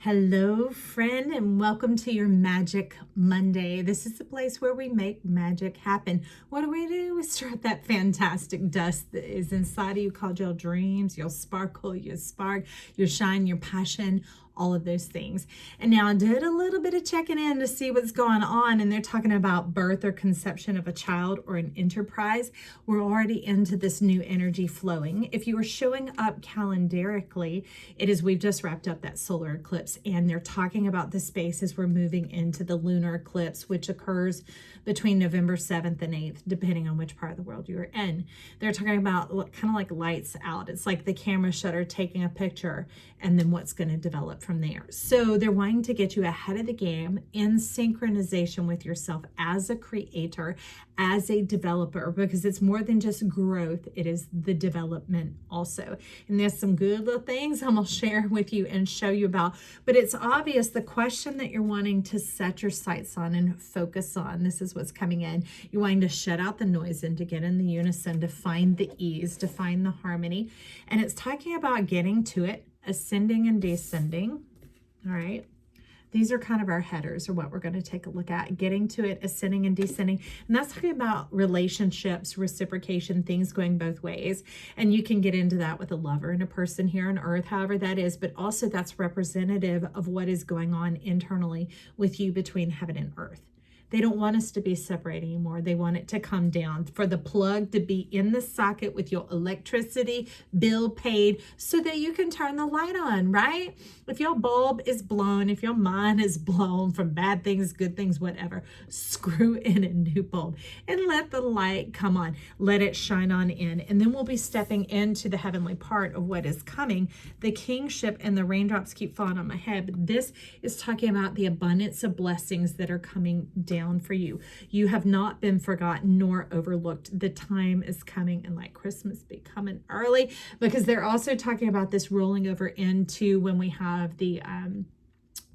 Hello, friend, and welcome to your Magic Monday. This is the place where we make magic happen. What do? We start that fantastic dust that is inside of you called your dreams, your sparkle, your spark, your shine, your passion, all of those things. And now I did a little bit of checking in to see what's going on, and they're talking about birth or conception of a child or an enterprise. We're already into this new energy flowing. If you are showing up calendarically, we've just wrapped up that solar eclipse, and they're talking about the space as we're moving into the lunar eclipse, which occurs between November 7th and 8th, depending on which part of the world you're in. They're talking about kind of like lights out. It's like the camera shutter taking a picture and then what's going to develop from there. So they're wanting to get you ahead of the game in synchronization with yourself as a creator, as a developer, because it's more than just growth. It is the development also. And there's some good little things I'm going to share with you and show you about, but it's obvious the question that you're wanting to set your sights on and focus on, this is what's coming in. You're wanting to shut out the noise and to get in the unison, to find the ease, to find the harmony. And it's talking about getting to it, ascending and descending. All right. These are kind of our headers, or what we're going to take a look at. Getting to it, ascending and descending. And that's talking about relationships, reciprocation, things going both ways. And you can get into that with a lover and a person here on earth, however that is. But also that's representative of what is going on internally with you between heaven and earth. They don't want us to be separate anymore. They want it to come down, for the plug to be in the socket with your electricity bill paid so that you can turn the light on, right? If your bulb is blown, if your mind is blown from bad things, good things, whatever, screw in a new bulb and let the light come on. Let it shine on in. And then we'll be stepping into the heavenly part of what is coming. The kingship, and the raindrops keep falling on my head, but this is talking about the abundance of blessings that are coming down for you. You have not been forgotten nor overlooked. The time is coming, and like Christmas be coming early, because they're also talking about this rolling over into when we have the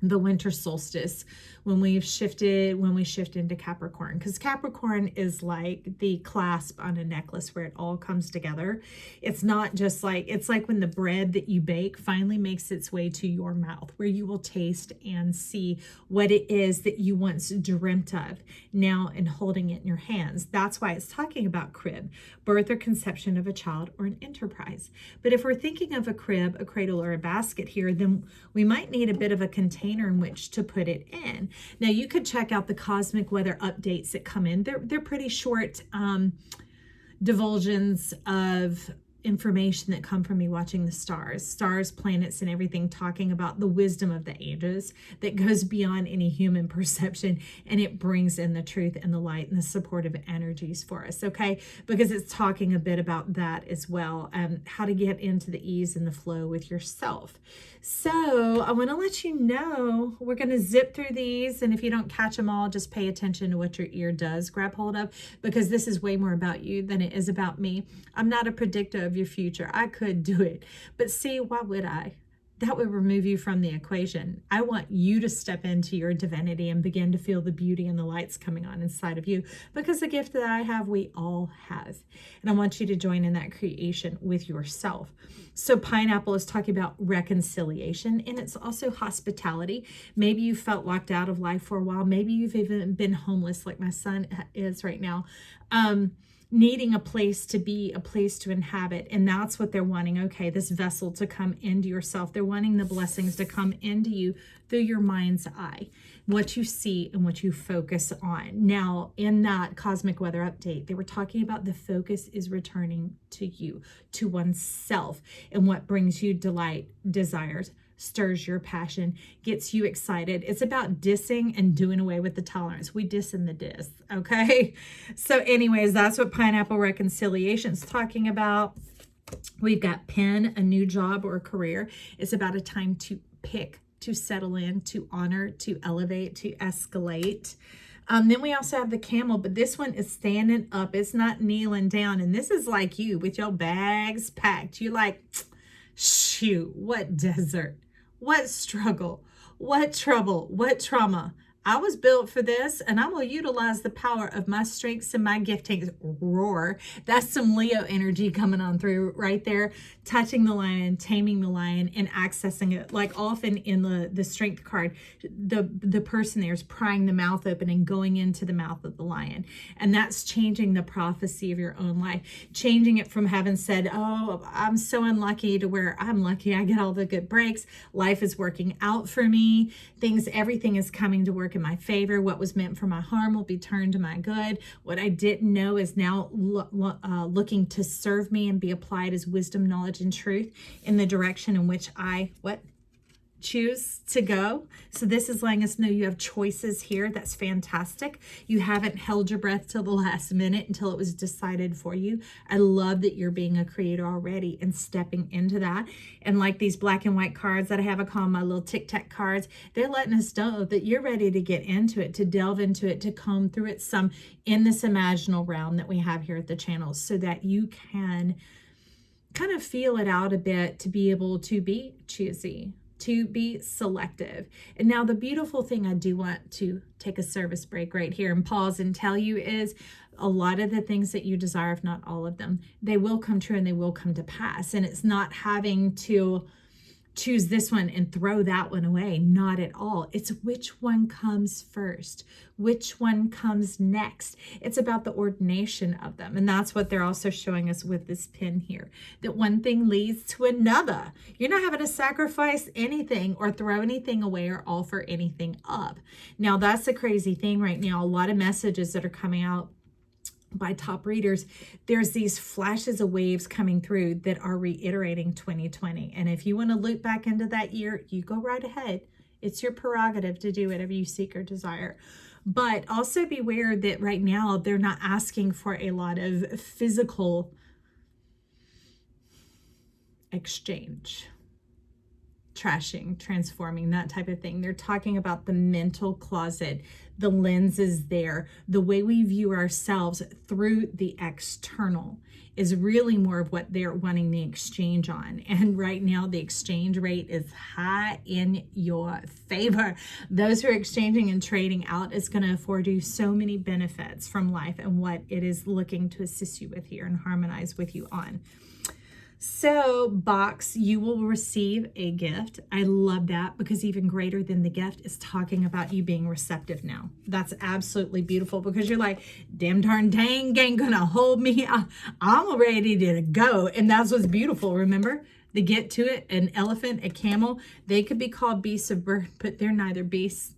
winter solstice, when we shift into Capricorn, because Capricorn is like the clasp on a necklace where it all comes together. It's not just like, it's like when the bread that you bake finally makes its way to your mouth, where you will taste and see what it is that you once dreamt of now and holding it in your hands. That's why it's talking about crib, birth or conception of a child or an enterprise. But if we're thinking of a crib, a cradle, or a basket here, then we might need a bit of a container in which to put it in. Now you could check out the cosmic weather updates that come in. They're pretty short divulsions of information that come from me watching the stars, planets, and everything, talking about the wisdom of the ages that goes beyond any human perception, and it brings in the truth and the light and the supportive energies for us, okay? Because it's talking a bit about that as well, how to get into the ease and the flow with yourself. So I want to let you know, we're going to zip through these, and if you don't catch them all, just pay attention to what your ear does grab hold of, because this is way more about you than it is about me. I'm not a predictor of your future. I could do it, but see, why would I? That would remove you from the equation. I want you to step into your divinity and begin to feel the beauty and the lights coming on inside of you, because the gift that I have, we all have. And I want you to join in that creation with yourself. So pineapple is talking about reconciliation, and it's also hospitality. Maybe you felt locked out of life for a while. Maybe you've even been homeless like my son is right now. Needing a place to be, a place to inhabit. And that's what they're wanting. Okay, this vessel to come into yourself. They're wanting the blessings to come into you through your mind's eye, what you see and what you focus on. Now, in that cosmic weather update, they were talking about the focus is returning to you, to oneself, and what brings you delight, desires, stirs your passion, gets you excited. It's about dissing and doing away with the tolerance. We diss in the diss, okay? So anyways, that's what pineapple reconciliation is talking about. We've got pen, a new job or career. It's about a time to pick, to settle in, to honor, to elevate, to escalate. Then we also have the camel, but this one is standing up. It's not kneeling down. And this is like you with your bags packed. You're like, shoot, what desert, what struggle, what trouble, what trauma. I was built for this, and I'm going to utilize the power of my strengths and my giftings. Roar. That's some Leo energy coming on through right there, touching the lion, taming the lion, and accessing it. Like often in the strength card, the person there is prying the mouth open and going into the mouth of the lion. And that's changing the prophecy of your own life, changing it from having said, oh, I'm so unlucky, to where I'm lucky, I get all the good breaks. Life is working out for me. Everything is coming to work in my favor. What was meant for my harm will be turned to my good. What I didn't know is now looking to serve me and be applied as wisdom, knowledge, and truth in the direction in which I choose to go. So this is letting us know you have choices here. That's fantastic. You haven't held your breath till the last minute until it was decided for you. I love that you're being a creator already and stepping into that. And like these black and white cards that I have, I call my little tic-tac cards, they're letting us know that you're ready to get into it, to delve into it, to comb through it some in this imaginal realm that we have here at the channel, so that you can kind of feel it out a bit, to be able to be choosy, to be selective. And now the beautiful thing I do want to take a service break right here and pause and tell you is, a lot of the things that you desire, if not all of them, they will come true and they will come to pass. And it's not having to choose this one and throw that one away. Not at all. It's which one comes first, which one comes next. It's about the ordination of them. And that's what they're also showing us with this pin here, that one thing leads to another. You're not having to sacrifice anything or throw anything away or offer anything up. Now, that's the crazy thing right now. A lot of messages that are coming out by top readers, there's these flashes of waves coming through that are reiterating 2020. And if you want to loop back into that year, you go right ahead. It's your prerogative to do whatever you seek or desire. But also beware that right now they're not asking for a lot of physical exchange, trashing, transforming, that type of thing. They're talking about the mental closet, the lenses there, the way we view ourselves through the external is really more of what they're wanting the exchange on. And right now the exchange rate is high in your favor. Those who are exchanging and trading out is going to afford you so many benefits from life and what it is looking to assist you with here and harmonize with you on. So box, you will receive a gift. I love that, because even greater than the gift is talking about you being receptive now. That's absolutely beautiful, because you're like, damn darn dang ain't gonna hold me. I'm ready to go. And that's what's beautiful. Remember, to get to it, an elephant, a camel, they could be called beasts of burden, but they're neither beasts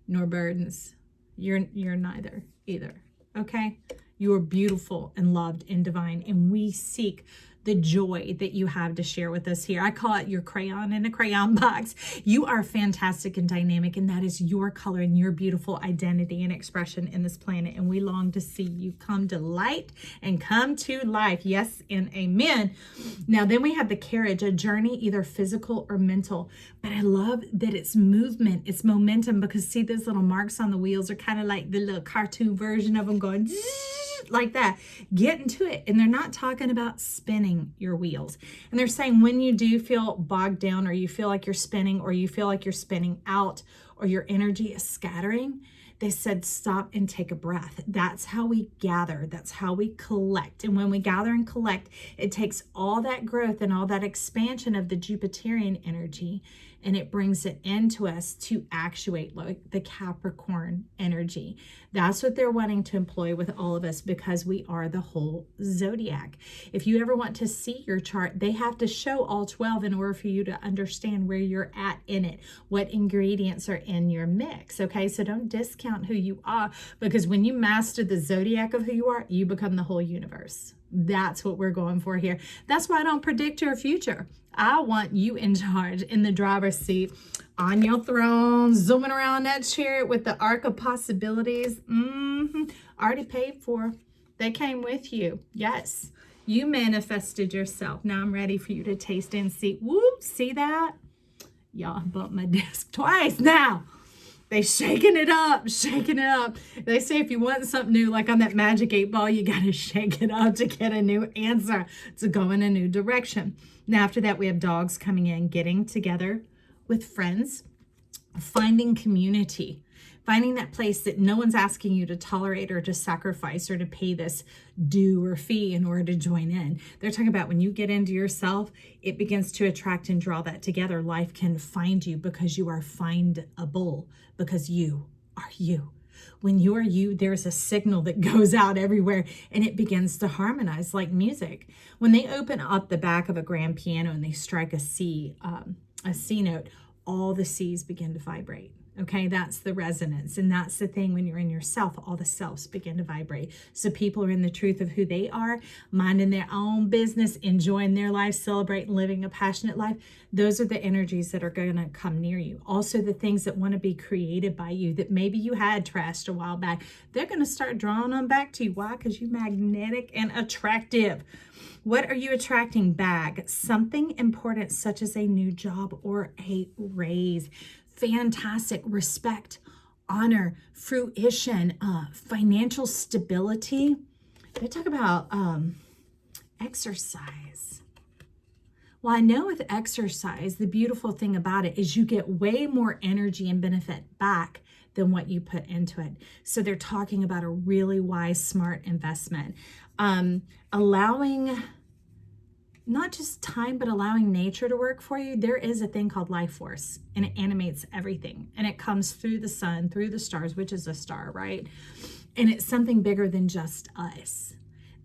nor burdens. You're neither either. Okay? You are beautiful and loved and divine, and we seek the joy that you have to share with us here. I call it your crayon in a crayon box. You are fantastic and dynamic, and that is your color and your beautiful identity and expression in this planet. And we long to see you come to light and come to life. Yes and amen. Now, then we have the carriage, a journey, either physical or mental. But I love that it's movement, it's momentum, because see, those little marks on the wheels are kind of like the little cartoon version of them going like that. Get into it. And they're not talking about spinning your wheels. And they're saying when you do feel bogged down, or you feel like you're spinning, or you feel like you're spinning out, or your energy is scattering, they said stop and take a breath. That's how we gather. That's how we collect. And when we gather and collect, it takes all that growth and all that expansion of the Jupiterian energy, and it brings it into us to actuate like the Capricorn energy. That's what they're wanting to employ with all of us, because we are the whole zodiac. If you ever want to see your chart, they have to show all 12 in order for you to understand where you're at in it, what ingredients are in your mix. Okay, so don't discount who you are, because when you master the zodiac of who you are, you become the whole universe. That's what we're going for here. That's why I don't predict your future. I want you in charge, in the driver's seat, on your throne, zooming around that chariot with the arc of possibilities. Already paid for. They came with you. Yes, you manifested yourself. Now I'm ready for you to taste and see. Whoop, see that? Y'all, I bumped my desk twice now. They shaking it up, shaking it up. They say if you want something new, like on that magic 8-ball, you got to shake it up to get a new answer, to go in a new direction. Now, after that, we have dogs coming in, getting together with friends, finding community, finding that place that no one's asking you to tolerate or to sacrifice or to pay this due or fee in order to join in. They're talking about when you get into yourself, it begins to attract and draw that together. Life can find you because you are findable, because you are you. When you are you, there's a signal that goes out everywhere and it begins to harmonize like music. When they open up the back of a grand piano and they strike a C note, all the C's begin to vibrate. Okay, that's the resonance. And that's the thing, when you're in yourself, all the selves begin to vibrate. So people are in the truth of who they are, minding their own business, enjoying their life, celebrating, living a passionate life. Those are the energies that are going to come near you. Also, the things that want to be created by you that maybe you had trashed a while back, they're going to start drawing them back to you. Why? Because you're magnetic and attractive. What are you attracting back? Something important, such as a new job or a raise. Fantastic respect, honor, fruition, financial stability. They talk about exercise. Well, I know with exercise, the beautiful thing about it is you get way more energy and benefit back than what you put into it. So they're talking about a really wise, smart investment. Allowing not just time, but allowing nature to work for you. There is a thing called life force, and it animates everything. And it comes through the sun, through the stars, which is a star, right? And it's something bigger than just us.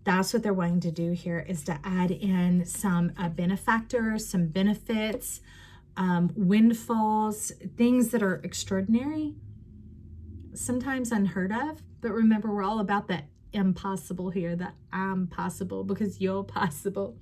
That's what they're wanting to do here, is to add in some benefactors, some benefits, windfalls, things that are extraordinary, sometimes unheard of. But remember, we're all about the impossible here, the I'm possible, because you're possible.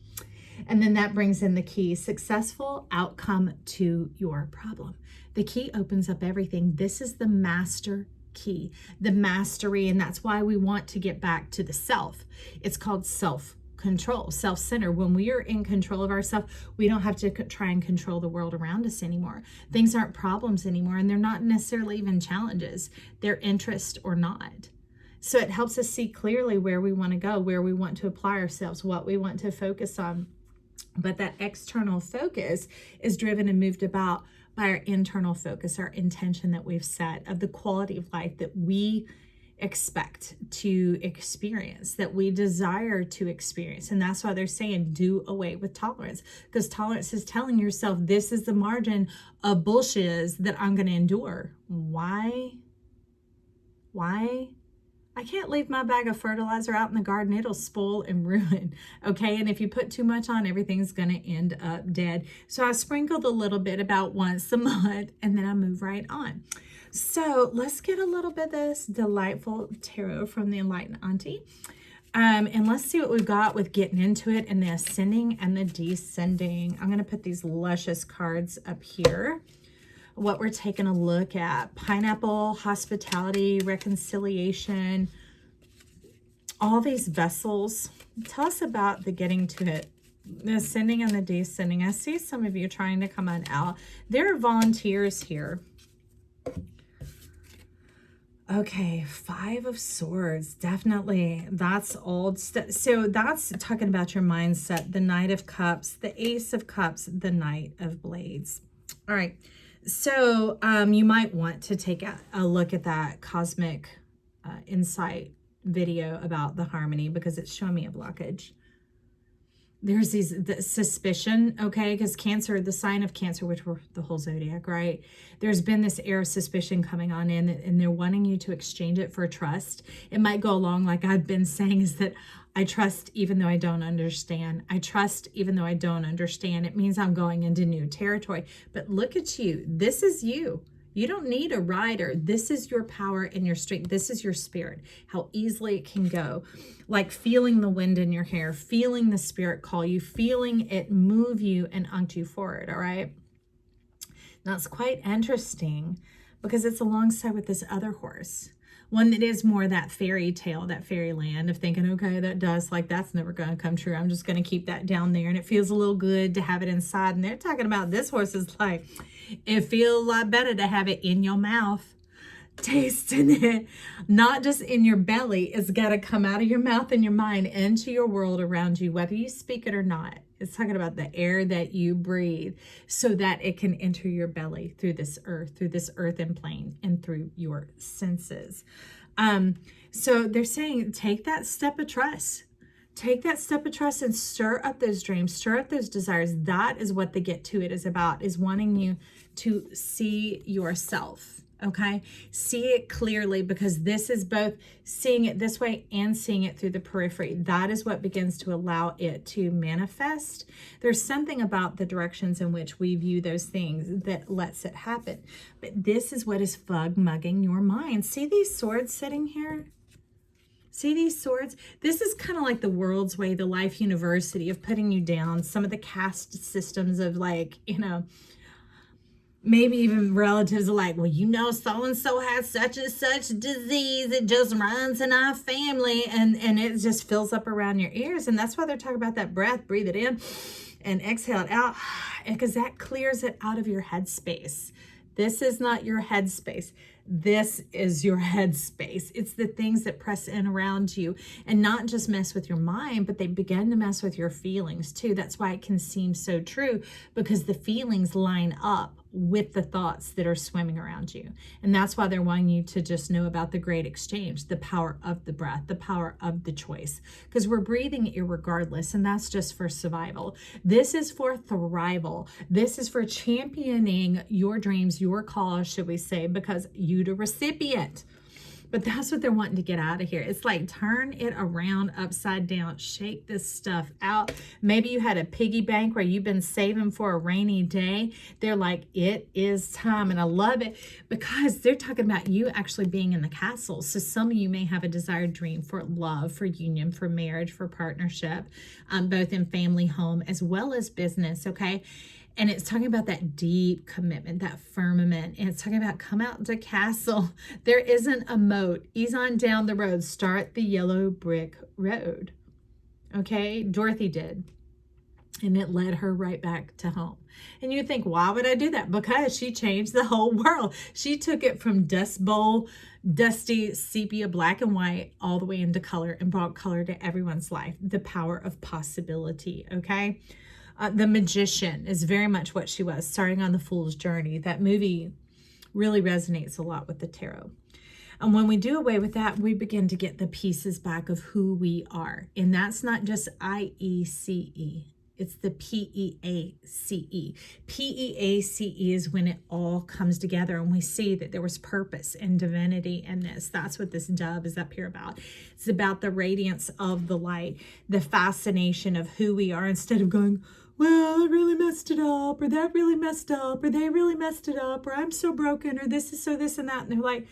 And then that brings in the key, successful outcome to your problem. The key opens up everything. This is the master key, the mastery. And that's why we want to get back to the self. It's called self-control, self-centered. When we are in control of ourselves, we don't have to try and control the world around us anymore. Things aren't problems anymore, and they're not necessarily even challenges. They're interest or not. So it helps us see clearly where we want to go, where we want to apply ourselves, what we want to focus on. But that external focus is driven and moved about by our internal focus, our intention that we've set of the quality of life that we expect to experience, that we desire to experience. And that's why they're saying do away with tolerance, because tolerance is telling yourself this is the margin of bullshit that I'm going to endure. Why? I can't leave my bag of fertilizer out in the garden. It'll spoil and ruin. Okay. And if you put too much on, everything's going to end up dead. So I sprinkled a little bit about once a month, and then I move right on. So let's get a little bit of this delightful tarot from the Enlightened Auntie. And let's see what we've got with getting into it and the ascending and the descending. I'm going to put these luscious cards up here. What we're taking a look at: pineapple, hospitality, reconciliation, all these vessels. Tell us about the getting to it, the ascending and the descending. I see some of you trying to come on out. There are volunteers here. Okay, Five of Swords, definitely. That's old stuff. So that's talking about your mindset. The Knight of Cups, the Ace of Cups, the Knight of Blades. All right. So you might want to take a look at that cosmic insight video about the harmony, because it's showing me a blockage. There's the suspicion, okay, because Cancer, the sign of Cancer, which were the whole zodiac, right? There's been this air of suspicion coming on in, and they're wanting you to exchange it for trust. It might go along like I've been saying, is that I trust even though I don't understand. I trust even though I don't understand. It means I'm going into new territory. But look at you. This is you. You don't need a rider. This is your power and your strength. This is your spirit, how easily it can go. Like feeling the wind in your hair, feeling the spirit call you, feeling it move you and unct you forward, all right? That's quite interesting, because it's alongside with this other horse. One that is more that fairy tale, that fairyland of thinking, okay, that does, like, that's never going to come true. I'm just going to keep that down there. And it feels a little good to have it inside. And they're talking about this horse is like, it feels a lot better to have it in your mouth, tasting it, not just in your belly. It's got to come out of your mouth and your mind into your world around you, whether you speak it or not. It's talking about the air that you breathe so that it can enter your belly through this earthen plane and through your senses. So they're saying, take that step of trust. Take that step of trust and stir up those dreams, stir up those desires. That is what the Get To It is about, is wanting you to see yourself, okay? See it clearly, because this is both seeing it this way and seeing it through the periphery. That is what begins to allow it to manifest. There's something about the directions in which we view those things that lets it happen. But this is what is mugging your mind. See these swords sitting here? See these swords? This is kind of like the world's way, the life university of putting you down. Some of the caste systems of, like, you know, maybe even relatives are like, well, you know, so-and-so has such and such disease. It just runs in our family. And it just fills up around your ears. And that's why they're talking about that breath. Breathe it in and exhale it out. Because that clears it out of your headspace. This is not your headspace. This is your headspace. It's the things that press in around you and not just mess with your mind, but they begin to mess with your feelings too. That's why it can seem so true, because the feelings line up with the thoughts that are swimming around you. And that's why they're wanting you to just know about the great exchange, the power of the breath, the power of the choice, because we're breathing irregardless, and that's just for survival. This is for thrival. This is for championing your dreams, your cause, should we say, because you the recipient. But that's what they're wanting to get out of here. It's like, turn it around upside down, shake this stuff out. Maybe you had a piggy bank where you've been saving for a rainy day. They're like, it is time. And I love it because they're talking about you actually being in the castle. So some of you may have a desired dream for love, for union, for marriage, for partnership, both in family, home, as well as business, okay? And it's talking about that deep commitment, that firmament. And it's talking about, come out to castle. There isn't a moat. Ease on down the road. Start the yellow brick road. Okay? Dorothy did. And it led her right back to home. And you think, why would I do that? Because she changed the whole world. She took it from dust bowl, dusty sepia, black and white, all the way into color, and brought color to everyone's life. The power of possibility, okay? The Magician is very much what she was, starting on the Fool's Journey. That movie really resonates a lot with the tarot. And when we do away with that, we begin to get the pieces back of who we are. And that's not just I-E-C-E. It's the P-E-A-C-E. P-E-A-C-E is when it all comes together and we see that there was purpose and divinity in this. That's what this dove is up here about. It's about the radiance of the light, the fascination of who we are, instead of going, well, I really messed it up, or that really messed up, or they really messed it up, or I'm so broken, or this is so this and that. And they're like,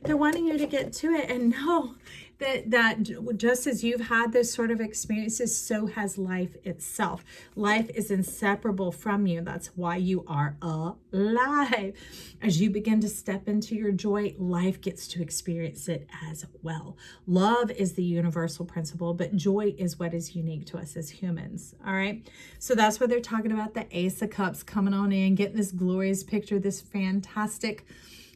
they're wanting you to get to it and know that just as you've had this sort of experiences, so has life itself. Life is inseparable from you. That's why you are alive. As you begin to step into your joy, life gets to experience it as well. Love is the universal principle, but joy is what is unique to us as humans. All right. So that's what they're talking about. The Ace of Cups coming on in, getting this glorious picture, this fantastic,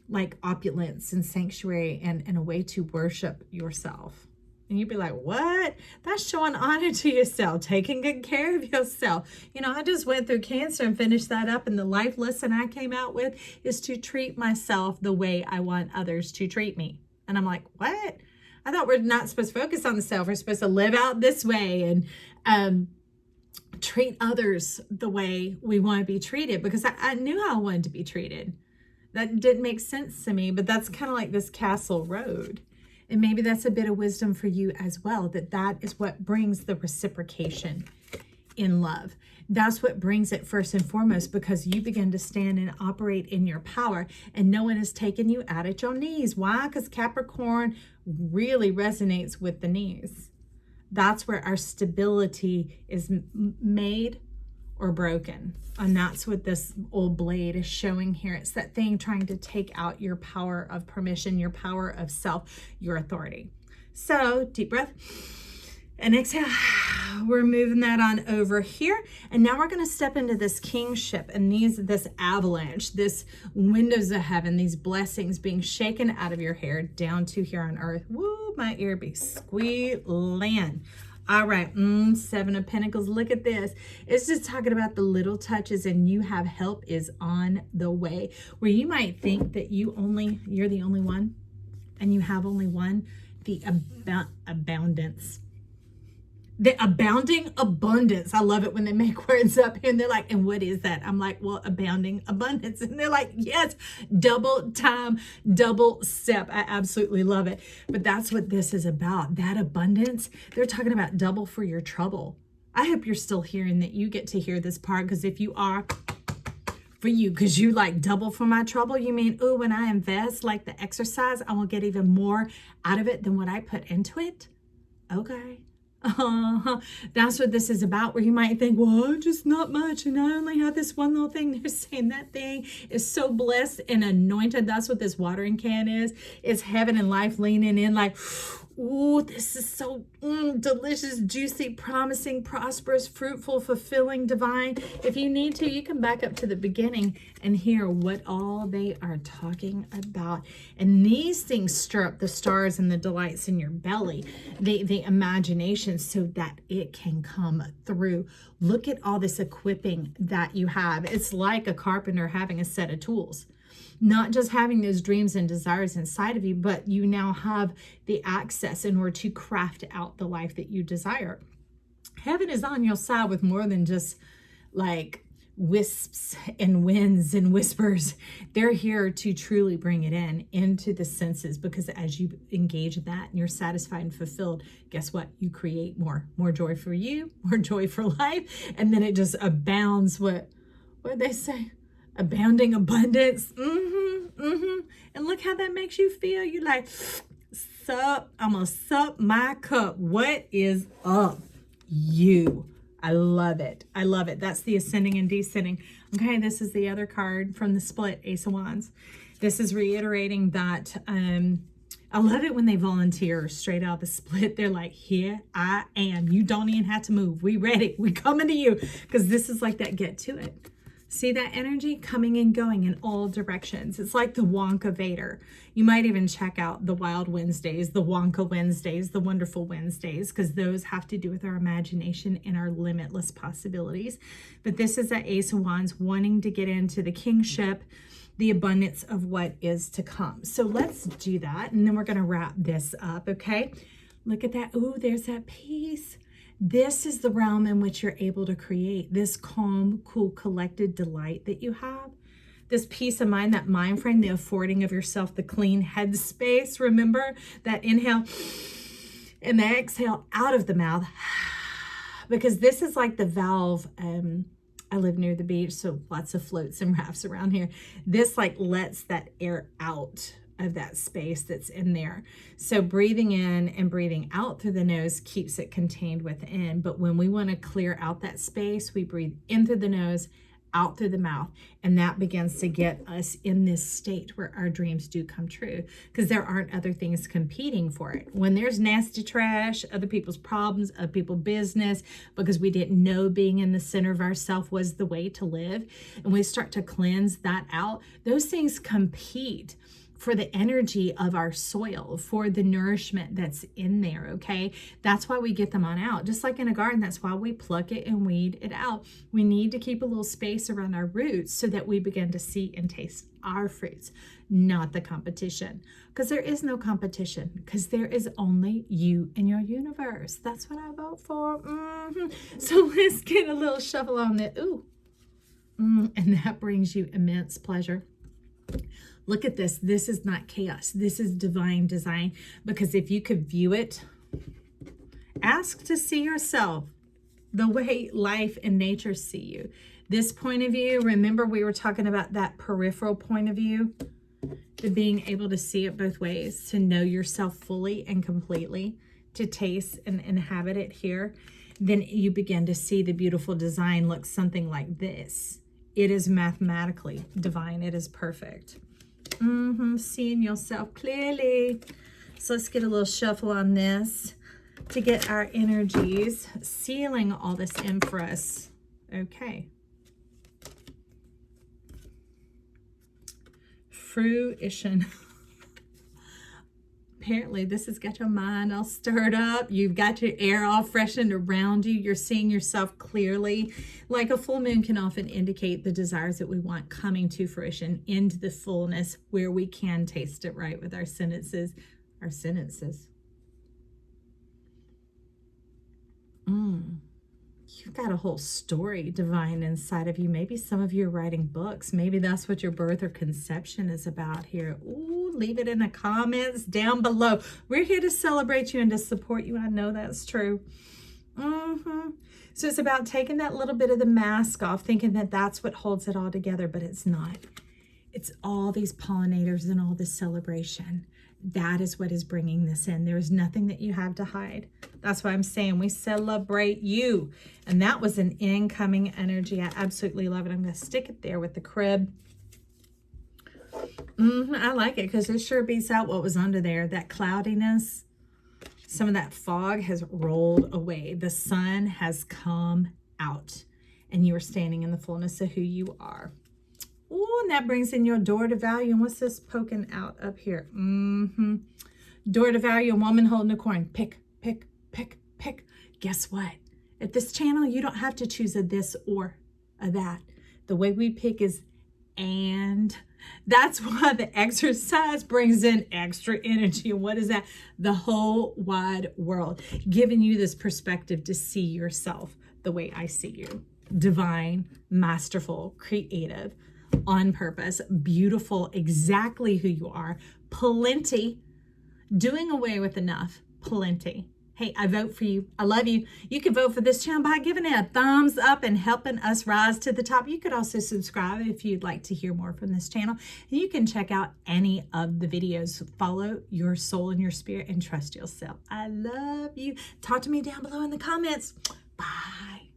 like, opulence and sanctuary and a way to worship yourself. And you'd be like, what? That's showing honor to yourself, taking good care of yourself. You know, I just went through cancer and finished that up. And the life lesson I came out with is to treat myself the way I want others to treat me. And I'm like, what? I thought we're not supposed to focus on the self. We're supposed to live out this way and treat others the way we want to be treated, because I knew how I wanted to be treated. That didn't make sense to me, but that's kind of like this castle road. And maybe that's a bit of wisdom for you as well, that is what brings the reciprocation in love. That's what brings it first and foremost, because you begin to stand and operate in your power and no one is taking you out at your knees. Why? Because Capricorn really resonates with the knees. That's where our stability is made or broken. And that's what this old blade is showing here. It's that thing trying to take out your power of permission, your power of self, your authority. So deep breath and exhale. We're moving that on over here. And now we're going to step into this kingship and this avalanche, this windows of heaven, these blessings being shaken out of your hair down to here on earth. Woo, my ear be squealing. All right, Seven of Pentacles. Look at this. It's just talking about the little touches, and you have help is on the way. Where you might think that you're the only one, and you have only one. The abundance. The abounding abundance. I love it when they make words up here and they're like, and what is that? I'm like, well, abounding abundance. And they're like, yes, double time, double step. I absolutely love it. But that's what this is about. That abundance. They're talking about double for your trouble. I hope you're still hearing that. You get to hear this part, because if you are, for you, because you like double for my trouble, you mean, oh, when I invest like the exercise, I will get even more out of it than what I put into it. Okay. That's what this is about, where you might think, well, just not much, and I only have this one little thing. They're saying that thing is so blessed and anointed. That's what this watering can is. It's heaven and life leaning in like, ooh, this is so delicious, juicy, promising, prosperous, fruitful, fulfilling, divine. If you need to, you can back up to the beginning and hear what all they are talking about. And these things stir up the stars and the delights in your belly, the imagination, so that it can come through. Look at all this equipping that you have. It's like a carpenter having a set of tools. Not just having those dreams and desires inside of you, but you now have the access in order to craft out the life that you desire. Heaven is on your side with more than just like wisps and winds and whispers. They're here to truly bring it into the senses, because as you engage that and you're satisfied and fulfilled, guess what? You create more joy for you, more joy for life. And then it just abounds. What they say? Abounding abundance. And look how that makes you feel. You're like, sup, I'm gonna sup my cup. What is up, you? I love it. I love it. That's the ascending and descending. Okay, this is the other card from the split, Ace of Wands. This is reiterating that I love it when they volunteer straight out of the split. They're like, here I am. You don't even have to move. We ready. We coming to you. Because this is like that get to it. See that energy coming and going in all directions. It's like the Wonka Vader. You might even check out the Wild Wednesdays, the Wonka Wednesdays, the Wonderful Wednesdays, because those have to do with our imagination and our limitless possibilities. But this is that Ace of Wands wanting to get into the kingship, the abundance of what is to come. So let's do that. And then we're going to wrap this up. Okay. Look at that. Ooh, there's that peace. This is the realm in which you're able to create this calm, cool, collected delight that you have. This peace of mind, that mind frame, the affording of yourself, the clean head space. Remember that inhale and the exhale out of the mouth. Because this is like the valve. I live near the beach, so lots of floats and rafts around here. This like lets that air out of that space that's in there. So breathing in and breathing out through the nose keeps it contained within. But when we want to clear out that space, we breathe in through the nose, out through the mouth, and that begins to get us in this state where our dreams do come true, because there aren't other things competing for it. When there's nasty trash, other people's problems, other people's business, because we didn't know being in the center of ourself was the way to live, and we start to cleanse that out, those things compete for the energy of our soil, for the nourishment that's in there, okay? That's why we get them on out. Just like in a garden, that's why we pluck it and weed it out. We need to keep a little space around our roots so that we begin to see and taste our fruits, not the competition. Because there is no competition, because there is only you in your universe. That's what I vote for. So let's get a little shuffle on that. Ooh. And that brings you immense pleasure. Look at this. This is not chaos. This is divine design. Because if you could view it, ask to see yourself the way life and nature see you. This point of view, remember we were talking about that peripheral point of view, to being able to see it both ways, to know yourself fully and completely, to taste and inhabit it here. Then you begin to see the beautiful design look something like this. It is mathematically divine. It is perfect. Seeing yourself clearly. So let's get a little shuffle on this to get our energies, sealing all this in for us. Okay. Fruition. apparently this has got your mind all stirred up. You've got your air all freshened around you. You're seeing yourself clearly. Like a full moon can often indicate the desires that we want coming to fruition into the fullness where we can taste it right with our sentences. Our sentences. You've got a whole story divine inside of you. Maybe some of you are writing books. Maybe that's what your birth or conception is about here. Ooh, leave it in the comments down below. We're here to celebrate you and to support you. I know that's true. So it's about taking that little bit of the mask off, thinking that that's what holds it all together, but it's not. It's all these pollinators and all this celebration. That is what is bringing this in. There is nothing that you have to hide. That's why I'm saying we celebrate you. And that was an incoming energy. I absolutely love it. I'm going to stick it there with the crib. I like it because it sure beats out what was under there. That cloudiness, some of that fog has rolled away. The sun has come out and you are standing in the fullness of who you are. Oh, and that brings in your door to value. And what's this poking out up here? Door to value, a woman holding a coin. Pick, pick, pick, pick. Guess what? At this channel, you don't have to choose a this or a that. The way we pick is and. That's why the exercise brings in extra energy. And what is that? The whole wide world. Giving you this perspective to see yourself the way I see you. Divine, masterful, creative, on purpose, beautiful, exactly who you are, plenty, doing away with enough, plenty. Hey, I vote for you. I love you. You can vote for this channel by giving it a thumbs up and helping us rise to the top. You could also subscribe if you'd like to hear more from this channel. And you can check out any of the videos. Follow your soul and your spirit and trust yourself. I love you. Talk to me down below in the comments. Bye.